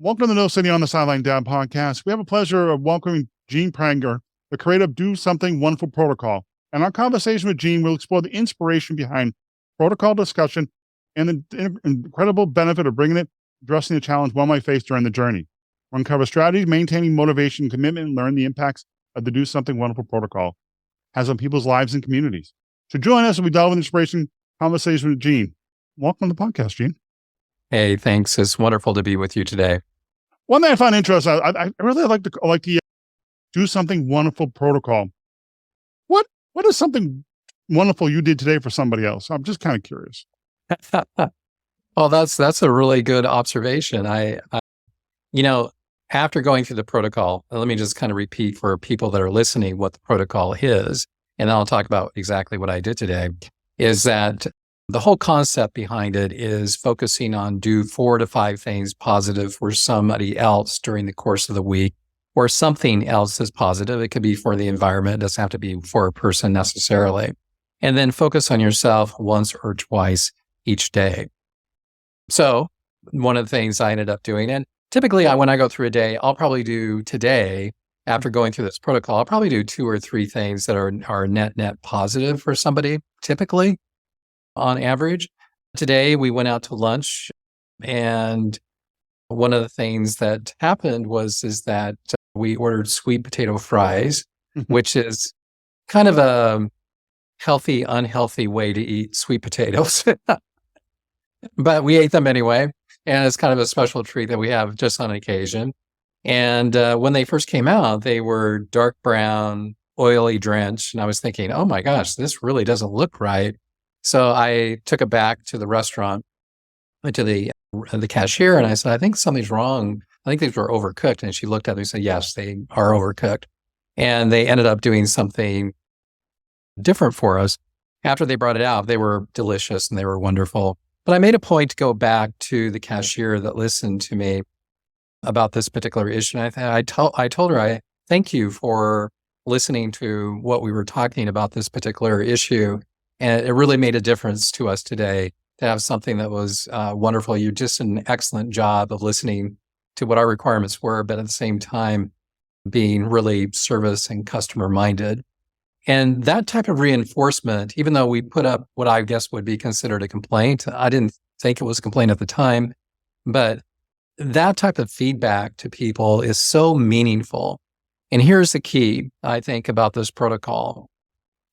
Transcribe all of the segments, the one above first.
Welcome to the No Sitting on the Sideline Down podcast. We have a pleasure of welcoming Gene Pranger, the creator of Do Something Wonderful Protocol. And our conversation with Gene will explore the inspiration behind protocol discussion and the incredible benefit of bringing it, addressing the challenge one might face during the journey. We'll uncover strategies, maintaining motivation, commitment, and learn the impacts of the Do Something Wonderful Protocol has on people's lives and communities. So join us as we delve into inspiration conversation with Gene. Welcome to the podcast, Gene. Hey, thanks. It's wonderful to be with you today. One thing I find interesting, I really like the Do Something Wonderful Protocol. What is something wonderful you did today for somebody else? I'm just kind of curious. Well, that's a really good observation. After going through the protocol, let me just kind of repeat for people that are listening what the protocol is, and then I'll talk about exactly what I did today, is that the whole concept behind it is focusing on do 4 to 5 things positive for somebody else during the course of the week, or something else is positive. It could be for the environment. It doesn't have to be for a person necessarily. And then focus on yourself once or twice each day. So one of the things I ended up doing, and typically when I go through a day, I'll probably do today, after going through this protocol, I'll probably do 2 or 3 things that are net positive for somebody, typically. On average. Today, we went out to lunch, and one of the things that happened is that we ordered sweet potato fries, which is kind of a healthy, unhealthy way to eat sweet potatoes. But we ate them anyway, and it's kind of a special treat that we have just on occasion. And when they first came out, they were dark brown, oily drenched, and I was thinking, oh my gosh, this really doesn't look right. So I took it back to the restaurant, to the cashier, and I said, I think something's wrong. I think these were overcooked. And she looked at me and said, yes, they are overcooked. And they ended up doing something different for us. After they brought it out, they were delicious and they were wonderful. But I made a point to go back to the cashier that listened to me about this particular issue. And I told her, I thank you for listening to what we were talking about this particular issue. And it really made a difference to us today to have something that was wonderful. You just did an excellent job of listening to what our requirements were, but at the same time, being really service and customer minded. And that type of reinforcement, even though we put up what I guess would be considered a complaint, I didn't think it was a complaint at the time, but that type of feedback to people is so meaningful. And here's the key, I think, about this protocol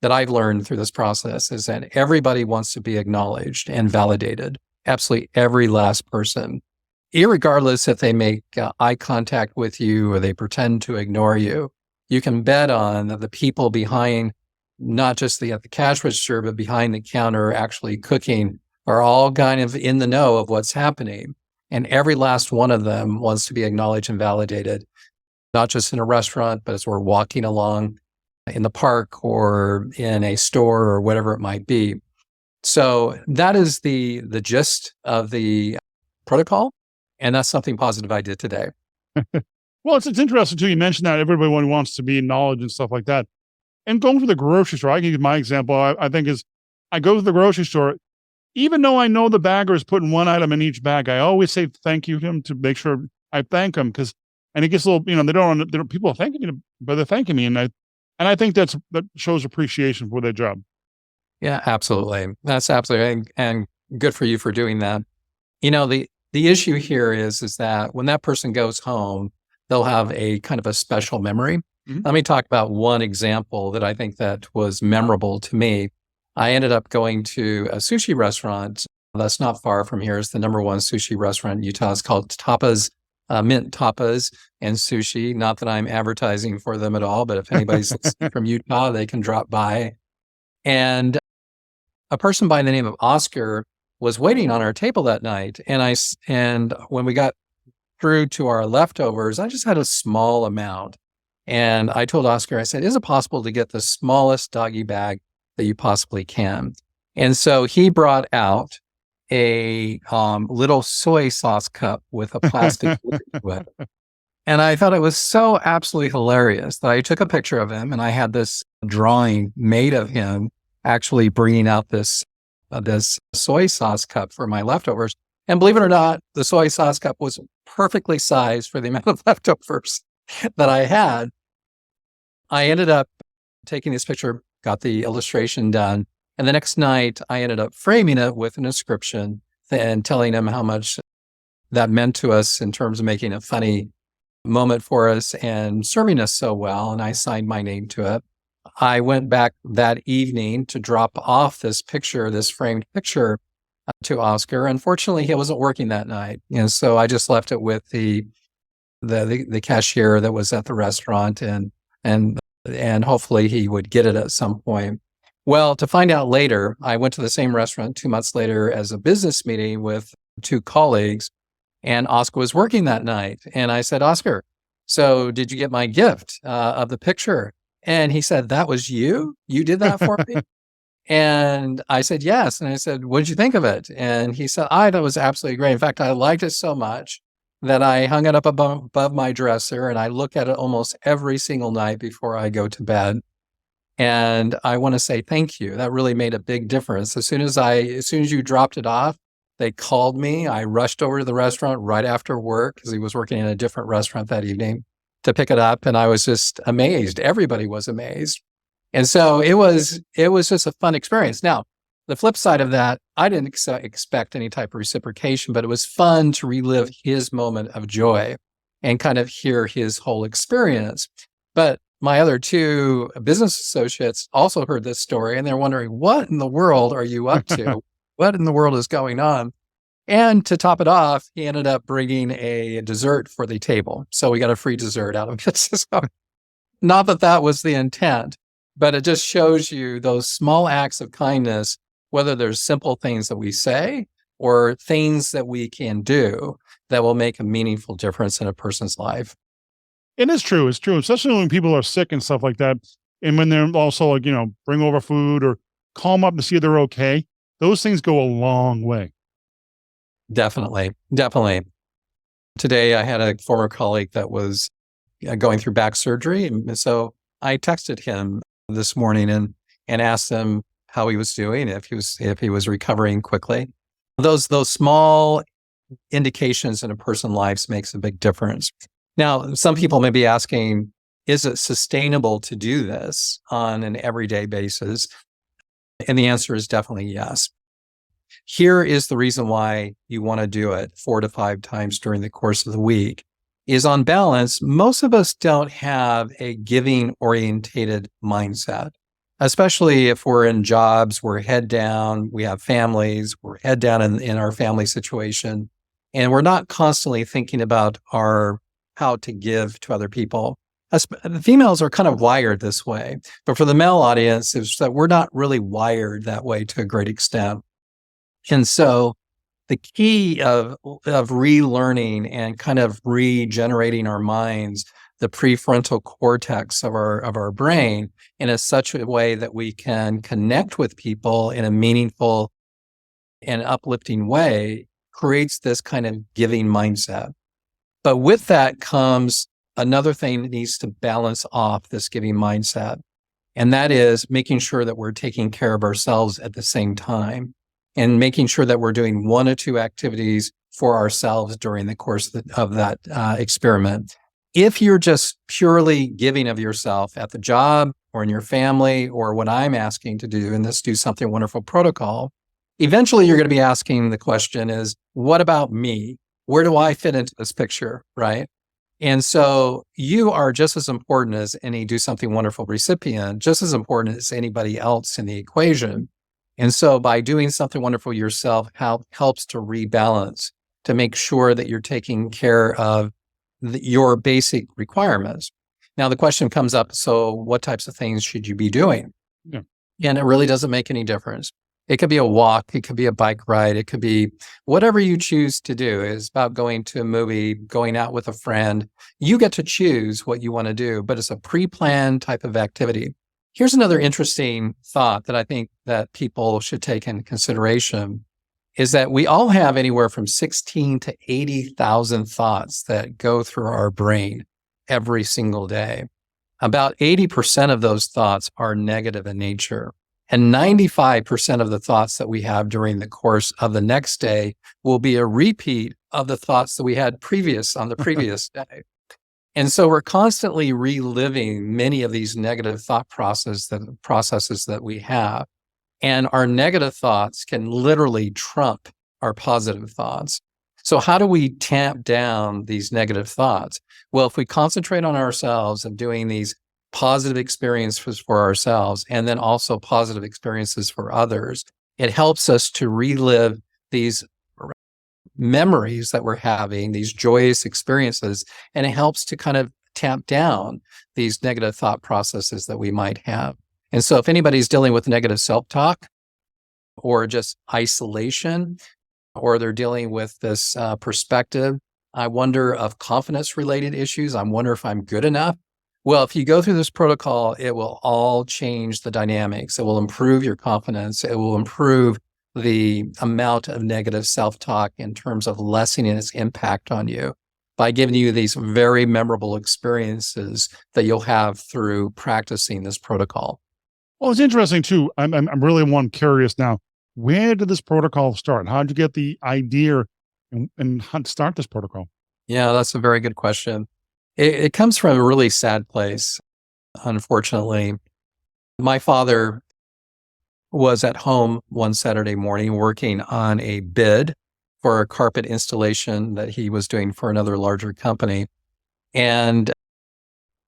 that I've learned through this process is that everybody wants to be acknowledged and validated. Absolutely every last person, irregardless if they make eye contact with you or they pretend to ignore you. You can bet on that the people behind, not just at the cash register, but behind the counter actually cooking, are all kind of in the know of what's happening. And every last one of them wants to be acknowledged and validated, not just in a restaurant, but as we're walking along in the park or in a store or whatever it might be. So that is the gist of the protocol. And that's something positive I did today. Well, it's interesting too. You mentioned that everybody wants to be acknowledged and stuff like that. And going to the grocery store, I can give my example, I think is I go to the grocery store, even though I know the bagger is putting one item in each bag, I always say thank you to him to make sure I thank him and it gets a little, they don't people are thanking me, but they're thanking me. And I think that shows appreciation for their job. Yeah, absolutely. That's absolutely, and good for you for doing that. The issue here is that when that person goes home, they'll have a kind of a special memory. Mm-hmm. Let me talk about one example that I think that was memorable to me. I ended up going to a sushi restaurant that's not far from here. It's the number 1 sushi restaurant in Utah. It's called Tapas. Mint Tapas and Sushi. Not that I'm advertising for them at all, but if anybody's from Utah, they can drop by. And a person by the name of Oscar was waiting on our table that night. And when we got through to our leftovers, I just had a small amount. And I told Oscar, I said, is it possible to get the smallest doggy bag that you possibly can? And so he brought out a little soy sauce cup with a plastic lid to it. And I thought it was so absolutely hilarious that I took a picture of him and I had this drawing made of him actually bringing out this soy sauce cup for my leftovers. And believe it or not, the soy sauce cup was perfectly sized for the amount of leftovers that I had. I ended up taking this picture, got the illustration done. And the next night, I ended up framing it with an inscription and telling him how much that meant to us in terms of making a funny moment for us and serving us so well. And I signed my name to it. I went back that evening to drop off this picture, this framed picture, to Oscar. Unfortunately, he wasn't working that night. And so I just left it with the cashier that was at the restaurant, and hopefully he would get it at some point. Well, to find out later, I went to the same restaurant 2 months later as a business meeting with 2 colleagues, and Oscar was working that night. And I said, Oscar, so did you get my gift of the picture? And he said, that was you? You did that for me? And I said, yes. And I said, what did you think of it? And he said, I thought it was absolutely great. In fact, I liked it so much that I hung it up above my dresser, and I look at it almost every single night before I go to bed. And I want to say thank you. That really made a big difference. As soon as you dropped it off, they called me. I rushed over to the restaurant right after work, because he was working in a different restaurant that evening, to pick it up. And I was just amazed. Everybody was amazed. And so it was just a fun experience. Now, the flip side of that, I didn't expect any type of reciprocation, but it was fun to relive his moment of joy and kind of hear his whole experience. But my other 2 business associates also heard this story, and they're wondering, what in the world are you up to? What in the world is going on? And to top it off, he ended up bringing a dessert for the table. So we got a free dessert out of it. So, not that that was the intent, but it just shows you those small acts of kindness, whether there's simple things that we say or things that we can do that will make a meaningful difference in a person's life. It is true. It's true, especially when people are sick and stuff like that. And when they're also like, bring over food or call them up to see if they're okay. Those things go a long way. Definitely. Today, I had a former colleague that was going through back surgery. And so I texted him this morning and asked him how he was doing, if he was recovering quickly. Those small indications in a person's life makes a big difference. Now, some people may be asking, is it sustainable to do this on an everyday basis? And the answer is definitely yes. Here is the reason why you want to do it 4 to 5 times during the course of the week. Is on balance, most of us don't have a giving-orientated mindset, especially if we're in jobs, we're head down, we have families, we're head down in our family situation, and we're not constantly thinking about how to give to other people. The females are kind of wired this way, but for the male audience, it's that we're not really wired that way to a great extent. And so the key of relearning and kind of regenerating our minds, the prefrontal cortex of our brain, in such a way that we can connect with people in a meaningful and uplifting way, creates this kind of giving mindset. But with that comes another thing that needs to balance off this giving mindset. And that is making sure that we're taking care of ourselves at the same time, and making sure that we're doing 1 or 2 activities for ourselves during the course of that experiment. If you're just purely giving of yourself at the job or in your family, or what I'm asking to do in this Do Something Wonderful protocol, eventually you're going to be asking the question is, what about me? Where do I fit into this picture, right? And so you are just as important as any Do Something Wonderful recipient, just as important as anybody else in the equation. And so by doing something wonderful yourself helps to rebalance, to make sure that you're taking care of your basic requirements. Now, the question comes up, so what types of things should you be doing? Yeah. And it really doesn't make any difference. It could be a walk, it could be a bike ride, it could be whatever you choose to do. It's about going to a movie, going out with a friend. You get to choose what you want to do, but it's a pre-planned type of activity. Here's another interesting thought that I think that people should take into consideration, is that we all have anywhere from 16 to 80,000 thoughts that go through our brain every single day. About 80% of those thoughts are negative in nature. And 95% of the thoughts that we have during the course of the next day will be a repeat of the thoughts that we had on the previous day. And so we're constantly reliving many of these negative thought processes that we have. And our negative thoughts can literally trump our positive thoughts. So how do we tamp down these negative thoughts? Well, if we concentrate on ourselves and doing these positive experiences for ourselves and then also positive experiences for others, it helps us to relive these memories that we're having, these joyous experiences, and it helps to kind of tamp down these negative thought processes that we might have. And so if anybody's dealing with negative self-talk or just isolation, or they're dealing with this perspective, I wonder of confidence-related issues. I wonder if I'm good enough. Well, if you go through this protocol, it will all change the dynamics. It will improve your confidence. It will improve the amount of negative self-talk in terms of lessening its impact on you by giving you these very memorable experiences that you'll have through practicing this protocol. Well, it's interesting too. I'm really curious now. Where did this protocol start? How did you get the idea and how to start this protocol? Yeah, that's a very good question. It comes from a really sad place, unfortunately. My father was at home one Saturday morning working on a bid for a carpet installation that he was doing for another larger company. And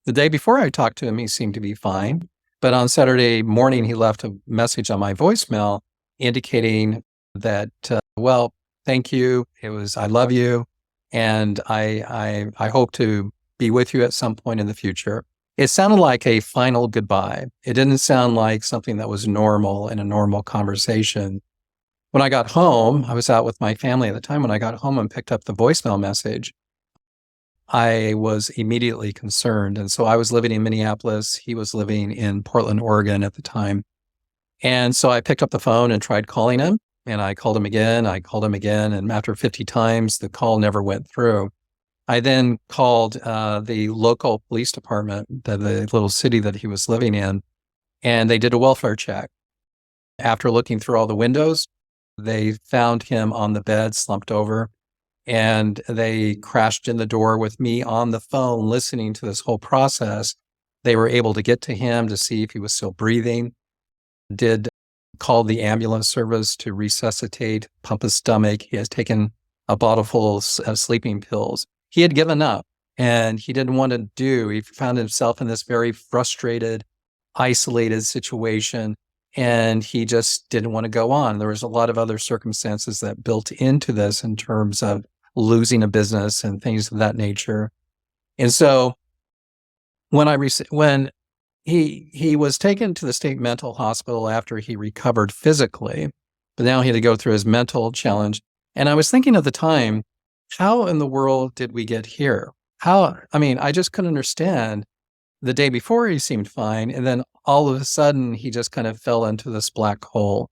the day before I talked to him, he seemed to be fine. But on Saturday morning, he left a message on my voicemail indicating that, well, thank you. I love you. And I hope to be with you at some point in the future. It sounded like a final goodbye. It didn't sound like something that was normal in a normal conversation. When I got home, I was out with my family at the time. When I got home and picked up the voicemail message, I was immediately concerned. And so I was living in Minneapolis. He was living in Portland, Oregon at the time. And so I picked up the phone and tried calling him. And I called him again. And after 50 times, the call never went through. I then called the local police department, the little city that he was living in, and they did a welfare check. After looking through all the windows, they found him on the bed, slumped over, and they crashed in the door with me on the phone listening to this whole process. They were able to get to him to see if he was still breathing, called the ambulance service to resuscitate, pump his stomach. He has taken a bottle full of sleeping pills. He had given up and he didn't want to he found himself in this very frustrated, isolated situation, and he just didn't want to go on. There was a lot of other circumstances that built into this in terms of losing a business and things of that nature. And so when he was taken to the state mental hospital after he recovered physically, but now he had to go through his mental challenge. And I was thinking at the time, how in the world did we get here? I just couldn't understand. The day before he seemed fine. And then all of a sudden he just kind of fell into this black hole.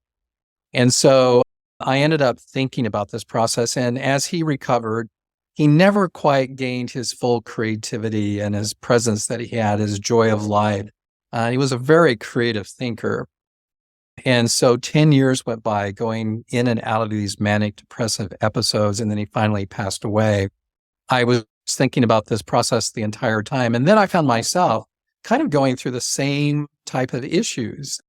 And so I ended up thinking about this process. And as he recovered, he never quite gained his full creativity and his presence that he had, his joy of life. He was a very creative thinker. And so 10 years went by going in and out of these manic depressive episodes, and then he finally passed away. I was thinking about this process the entire time. And then I found myself kind of going through the same type of issues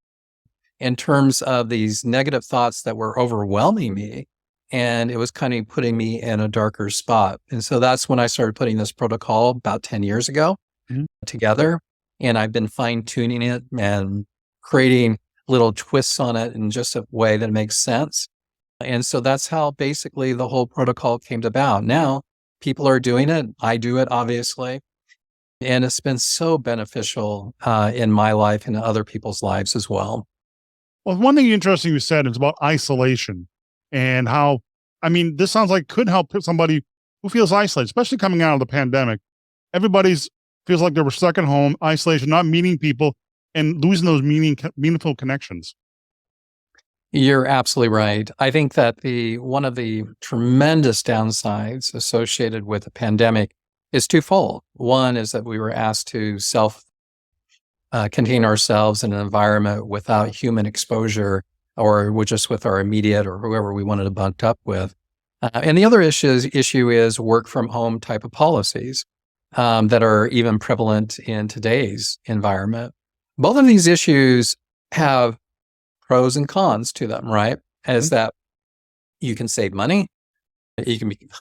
in terms of these negative thoughts that were overwhelming me. And it was kind of putting me in a darker spot. And so that's when I started putting this protocol about 10 years ago together. And I've been fine tuning it and creating little twists on it in just a way that makes sense. And so that's how basically the whole protocol came about. Now people are doing it. I do it, obviously. And it's been so beneficial in my life and other people's lives as well. Well, one thing interesting you said is about isolation and how, this sounds like could help somebody who feels isolated, especially coming out of the pandemic. Everybody's feels like they were stuck at home, isolation, not meeting people, and losing those meaningful connections. You're absolutely right. I think that one of the tremendous downsides associated with the pandemic is twofold. One is that we were asked to contain ourselves in an environment without human exposure, or we're just with our immediate or whoever we wanted to bunk up with. And the other issue is work from home type of policies that are even prevalent in today's environment. Both of these issues have pros and cons to them, right? As that you can save money,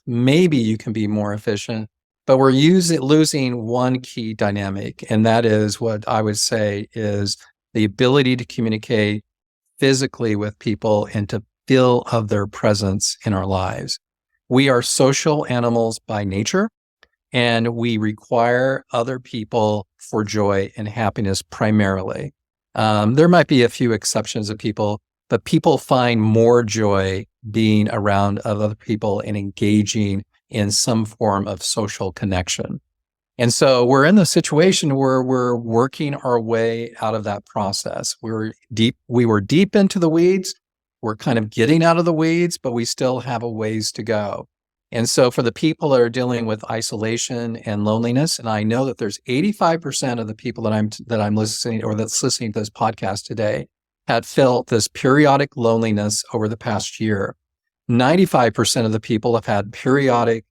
maybe you can be more efficient, but we're losing one key dynamic, and that is what I would say is the ability to communicate physically with people and to feel of their presence in our lives. We are social animals by nature, and we require other people for joy and happiness primarily. There might be a few exceptions of people, but people find more joy being around other people and engaging in some form of social connection. And so we're in the situation where we're working our way out of that process. We were deep into the weeds. We're kind of getting out of the weeds, but we still have a ways to go. And so for the people that are dealing with isolation and loneliness, and I know that there's 85% of the people that I'm listening or that's listening to this podcast today had felt this periodic loneliness over the past year. 95% of the people have had periodic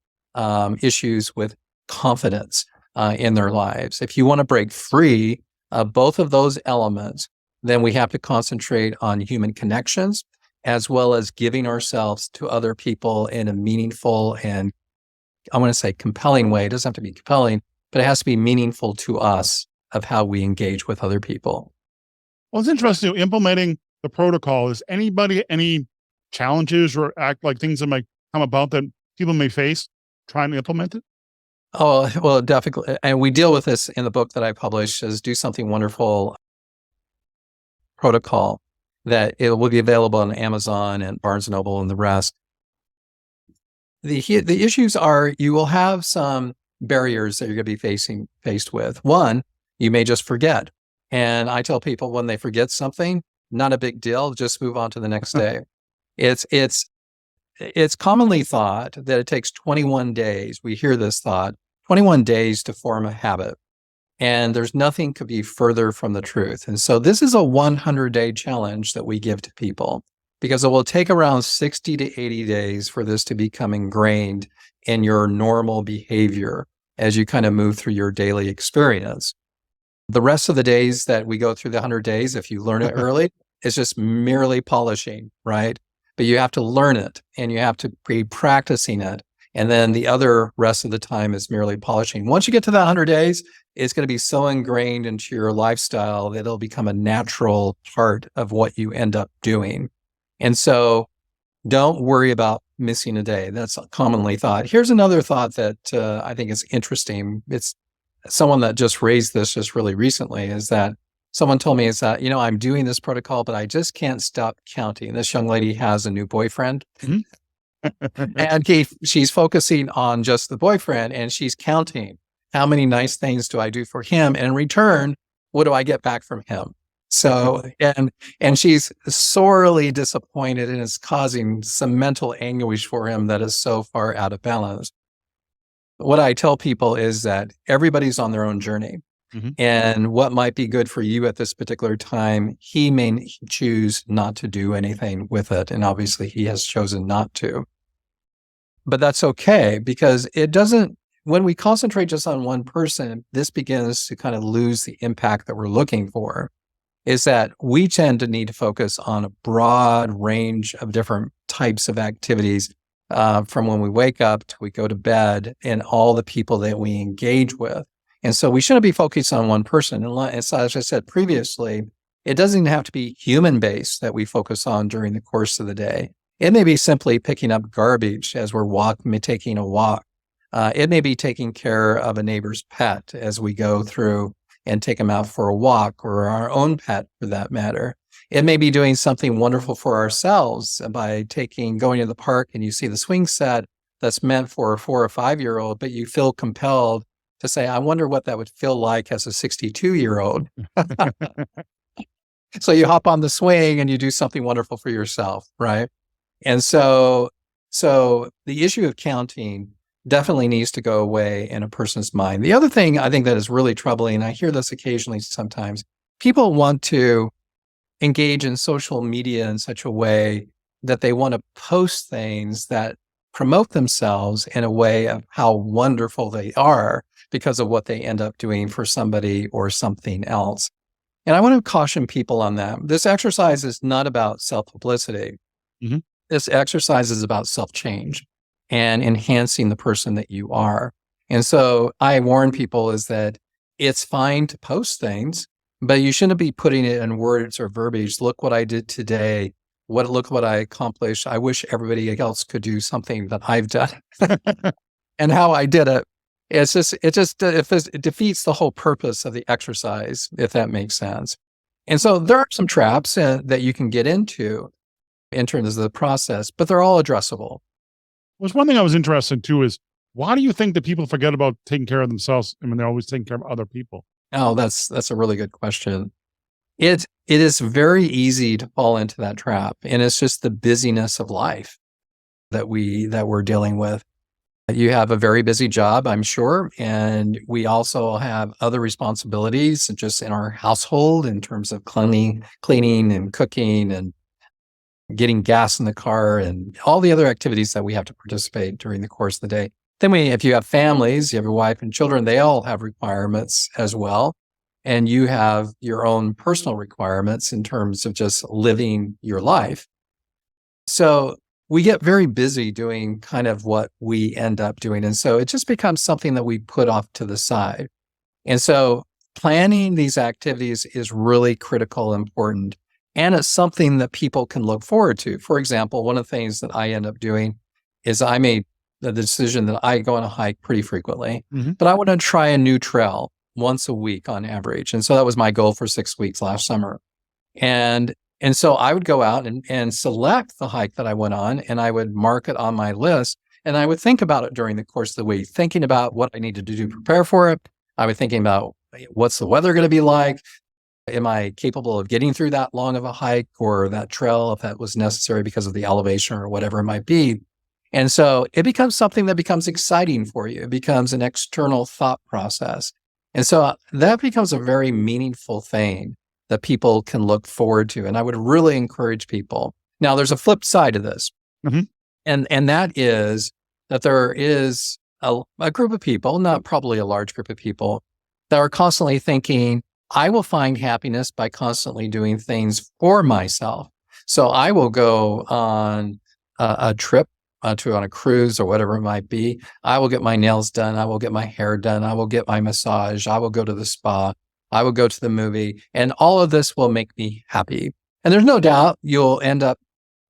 issues with confidence in their lives. If you want to break free of both of those elements, then we have to concentrate on human connections as well as giving ourselves to other people in a meaningful and, I want to say, compelling way. It doesn't have to be compelling, but it has to be meaningful to us of how we engage with other people. Well, it's interesting implementing the protocol. Is anybody any challenges or act like things that might come about that people may face trying to implement it? Oh, well, definitely. And we deal with this in the book that I published as Do Something Wonderful protocol that it will be available on Amazon and Barnes & Noble and the rest. The issues are you will have some barriers that you're going to be faced with. One, you may just forget. And I tell people when they forget something, not a big deal, just move on to the next day. It's commonly thought that it takes 21 days. We hear this thought, 21 days to form a habit. And there's nothing could be further from the truth. And so this is a 100-day challenge that we give to people because it will take around 60 to 80 days for this to become ingrained in your normal behavior as you kind of move through your daily experience. The rest of the days that we go through the 100 days, if you learn it early, it's just merely polishing, right? But you have to learn it and you have to be practicing it. And then the other rest of the time is merely polishing. Once you get to that 100 days, it's going to be so ingrained into your lifestyle that it'll become a natural part of what you end up doing. And so don't worry about missing a day. That's commonly thought. Here's another thought that I think is interesting. It's someone that just raised this just really recently is that someone told me is that, I'm doing this protocol, but I just can't stop counting. This young lady has a new boyfriend. Mm-hmm. And she's focusing on just the boyfriend and she's counting how many nice things do I do for him. And in return, what do I get back from him? So, and she's sorely disappointed and it's causing some mental anguish for him that is so far out of balance. What I tell people is that everybody's on their own journey. Mm-hmm. And what might be good for you at this particular time, he may choose not to do anything with it. And obviously he has chosen not to. But that's okay because when we concentrate just on one person, this begins to kind of lose the impact that we're looking for, is that we tend to need to focus on a broad range of different types of activities from when we wake up to we go to bed and all the people that we engage with. And so we shouldn't be focused on one person. And as I said previously, it doesn't have to be human-based that we focus on during the course of the day. It may be simply picking up garbage as we're taking a walk. It may be taking care of a neighbor's pet as we go through and take them out for a walk, or our own pet for that matter. It may be doing something wonderful for ourselves by going to the park and you see the swing set that's meant for a 4 or 5-year-old, but you feel compelled to say, I wonder what that would feel like as a 62-year-old. So you hop on the swing and you do something wonderful for yourself, right? And so the issue of counting definitely needs to go away in a person's mind. The other thing I think that is really troubling, and I hear this occasionally sometimes, people want to engage in social media in such a way that they want to post things that promote themselves in a way of how wonderful they are because of what they end up doing for somebody or something else. And I want to caution people on that. This exercise is not about self-publicity. Mhm. This exercise is about self-change and enhancing the person that you are. And so I warn people is that it's fine to post things, but you shouldn't be putting it in words or verbiage. Look what I did today. Look what I accomplished. I wish everybody else could do something that I've done and how I did it. It defeats the whole purpose of the exercise, if that makes sense. And so there are some traps that you can get into in terms of the process, but they're all addressable. Was one thing I was interested in too is why do you think that people forget about taking care of themselves and when they're always taking care of other people? Oh, that's a really good question. It is very easy to fall into that trap, and it's just the busyness of life that we're dealing with. You have a very busy job, I'm sure, and we also have other responsibilities just in our household in terms of cleaning and cooking and getting gas in the car and all the other activities that we have to participate during the course of the day. Then if you have families, you have a wife and children, they all have requirements as well. And you have your own personal requirements in terms of just living your life. So we get very busy doing kind of what we end up doing. And so it just becomes something that we put off to the side. And so planning these activities is really critical, important, and it's something that people can look forward to. For example, one of the things that I end up doing is I made the decision that I go on a hike pretty frequently, but I want to try a new trail once a week on average. And so that was my goal for 6 weeks last summer. And so I would go out and select the hike that I went on, and I would mark it on my list, and I would think about it during the course of the week, thinking about what I needed to do to prepare for it. I was thinking about what's the weather going to be like? Am I capable of getting through that long of a hike or that trail if that was necessary because of the elevation or whatever it might be? And so it becomes something that becomes exciting for you. It becomes an external thought process. And so that becomes a very meaningful thing that people can look forward to. And I would really encourage people. Now, there's a flip side to this. Mhm. And that is that there is a group of people, not probably a large group of people, that are constantly thinking, I will find happiness by constantly doing things for myself. So I will go on a trip on a cruise or whatever it might be. I will get my nails done. I will get my hair done. I will get my massage. I will go to the spa. I will go to the movie. And all of this will make me happy. And there's no doubt you'll end up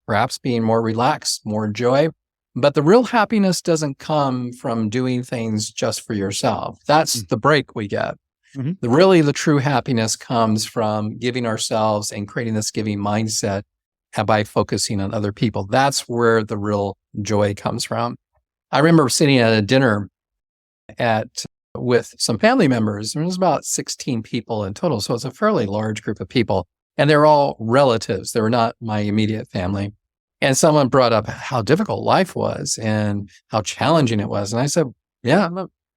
perhaps being more relaxed, more joy. But the real happiness doesn't come from doing things just for yourself. That's the break we get. Mhm. The true happiness comes from giving ourselves and creating this giving mindset by focusing on other people. That's where the real joy comes from. I remember sitting at a dinner with some family members. There was about 16 people in total. So it's a fairly large group of people. And they're all relatives. They were not my immediate family. And someone brought up how difficult life was and how challenging it was. And I said, yeah,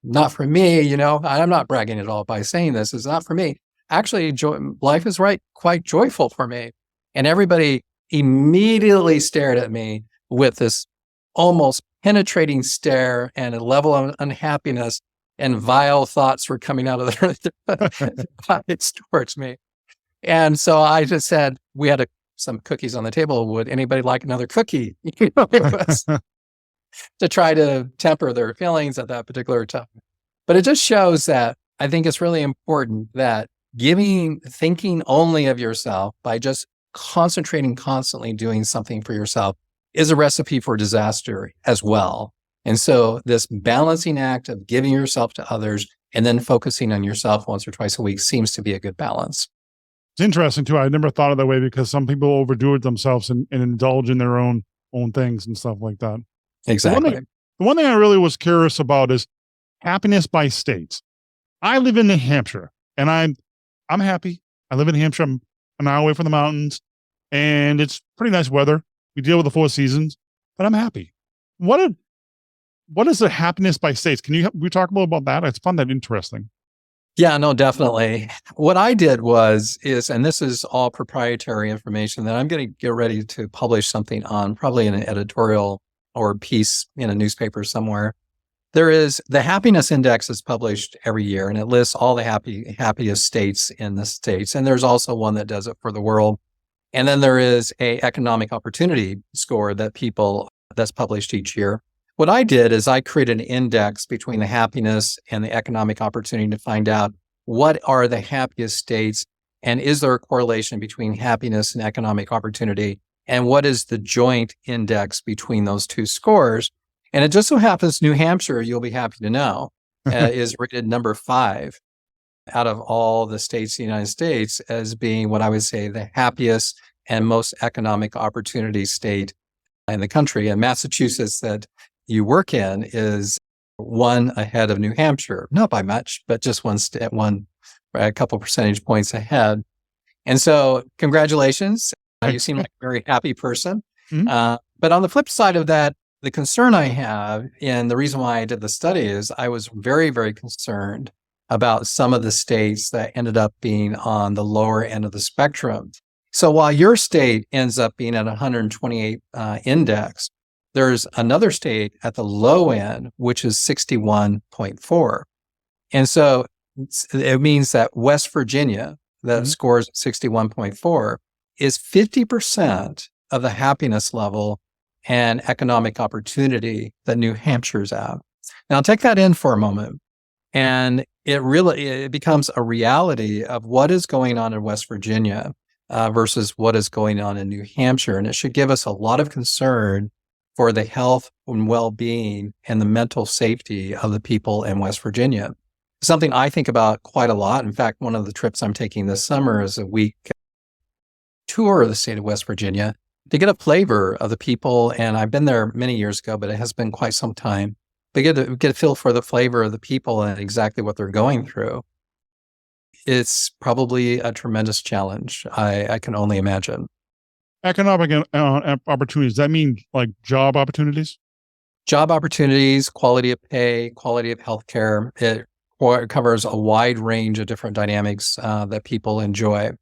not for me. I'm not bragging at all by saying this. It's not for me. Actually, life is quite joyful for me. And everybody immediately stared at me with this almost penetrating stare, and a level of unhappiness and vile thoughts were coming out of their eyes towards me. And so I just said, we had some cookies on the table. Would anybody like another cookie? It was to try to temper their feelings at that particular time. But it just shows that I think it's really important that thinking only of yourself by just constantly doing something for yourself is a recipe for disaster as well. And so this balancing act of giving yourself to others and then focusing on yourself once or twice a week seems to be a good balance. It's interesting too. I never thought of that way because some people overdo it themselves and indulge in their own things and stuff like that. Exactly. The one thing I really was curious about is happiness by states. I live in New Hampshire and I'm happy. I live in New Hampshire. I'm an hour away from the mountains and it's pretty nice weather. We deal with the 4 seasons, but I'm happy. What is the happiness by states? We talk about that? I found that interesting. Yeah, no, definitely. What I did and this is all proprietary information that I'm going to get ready to publish something on, probably in an editorial or piece in a newspaper somewhere. There is the happiness index is published every year, and it lists all the happiest states in the states. And there's also one that does it for the world. And then there is a economic opportunity score that's published each year. What I did is I created an index between the happiness and the economic opportunity to find out what are the happiest states, and is there a correlation between happiness and economic opportunity, and what is the joint index between those two scores. And it just so happens New Hampshire, you'll be happy to know, is rated number 5 out of all the states in the United States as being what I would say the happiest and most economic opportunity state in the country. And Massachusetts, that you work in, is one ahead of New Hampshire, not by much, but just a couple percentage points ahead. And so congratulations. You seem like a very happy person. Mhm. But on the flip side of that, the concern I have, and the reason why I did the study, is I was very, very concerned about some of the states that ended up being on the lower end of the spectrum. So while your state ends up being at 128 index, there's another state at the low end, which is 61.4. And so it means that West Virginia, that Mhm. scores 61.4, is 50% of the happiness level and economic opportunity that New Hampshire's at. Now, take that in for a moment. And it becomes a reality of what is going on in West Virginia versus what is going on in New Hampshire. And it should give us a lot of concern for the health and well-being and the mental safety of the people in West Virginia. Something I think about quite a lot. In fact, one of the trips I'm taking this summer is a week tour of the state of West Virginia to get a flavor of the people. And I've been there many years ago, but it has been quite some time. But get a feel for the flavor of the people and exactly what they're going through. It's probably a tremendous challenge. I can only imagine. Economic opportunities. Does that mean like job opportunities? Job opportunities, quality of pay, quality of healthcare. It covers a wide range of different dynamics that people enjoy.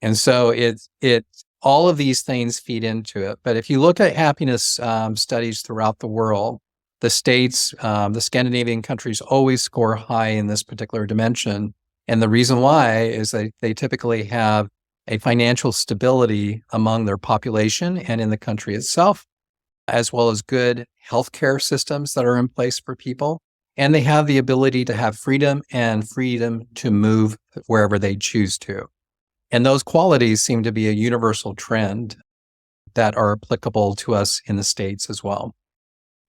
And so it all of these things feed into it. But if you look at happiness studies throughout the world, the states, the Scandinavian countries always score high in this particular dimension. And the reason why is they typically have a financial stability among their population and in the country itself, as well as good healthcare systems that are in place for people. And they have the ability to have freedom to move wherever they choose to. And those qualities seem to be a universal trend that are applicable to us in the States as well.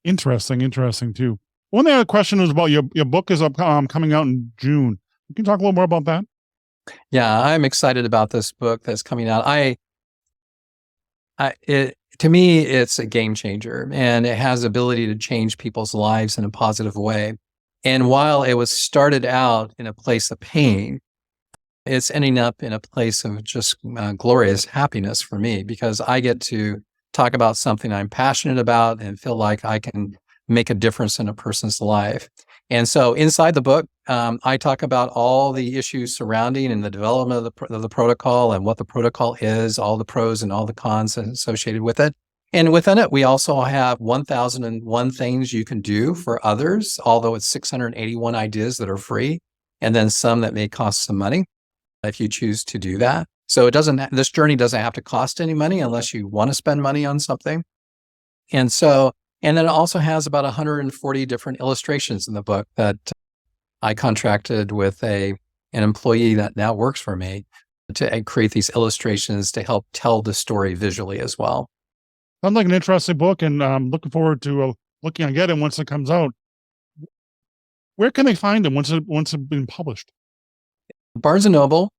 Interesting too. One other question was about your book is coming out in June. You can talk a little more about that. Yeah, I'm excited about this book that's coming out. To me, it's a game changer, and it has the ability to change people's lives in a positive way. And while it was started out in a place of pain, it's ending up in a place of just glorious happiness for me, because I get to talk about something I'm passionate about and feel like I can make a difference in a person's life. And so inside the book, I talk about all the issues surrounding and the development of the protocol and what the protocol is, all the pros and all the cons associated with it. And within it, we also have 1,001 things you can do for others, although it's 681 ideas that are free, and then some that may cost some money if you choose to do that. So this journey doesn't have to cost any money unless you want to spend money on something. And then it also has about 140 different illustrations in the book that I contracted with an employee that now works for me to create these illustrations to help tell the story visually as well. Sounds like an interesting book, and I'm looking forward to looking at it once it comes out. Where can they find it once it's been published? Barnes & Noble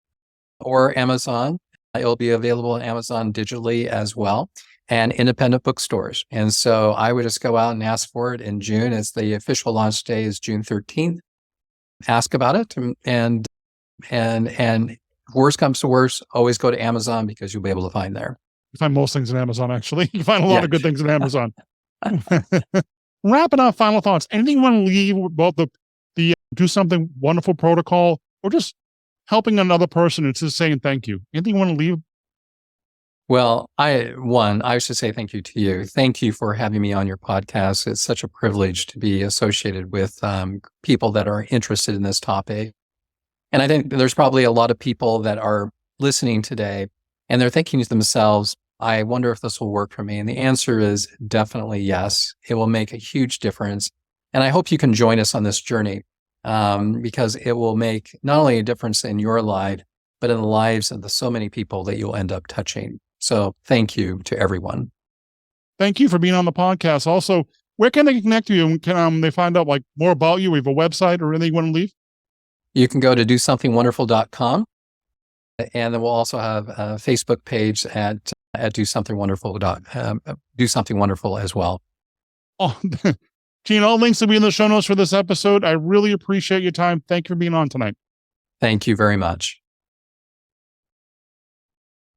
or Amazon. It'll be available on Amazon digitally as well, and independent bookstores. And so I would just go out and ask for it in June. It's the official launch day is June 13th. Ask about it, and worst comes to worst, always go to Amazon because you'll be able to find there. You find most things in Amazon, actually. You find a lot Yeah. of good things in Amazon. Wrapping up, final thoughts. Anything you want to leave about the Do Something Wonderful protocol? or just helping another person? It's just saying thank you. Anything you want to leave? Well, I should say thank you to you. Thank you for having me on your podcast. It's such a privilege to be associated with people that are interested in this topic. And I think there's probably a lot of people that are listening today and they're thinking to themselves, I wonder if this will work for me. And the answer is definitely yes. It will make a huge difference. And I hope you can join us on this journey because it will make not only a difference in your life, but in the lives of the so many people that you'll end up touching. So thank you to everyone. Thank you for being on the podcast. Also, where can they connect to you? And can they find out like more about you? We have a website or anything you want to leave? You can go to DoSomethingWonderful.com, and then we'll also have a Facebook page at Do Something Wonderful, Do Something Wonderful as well. Oh, Gene, all links will be in the show notes for this episode. I really appreciate your time. Thank you for being on tonight. Thank you very much.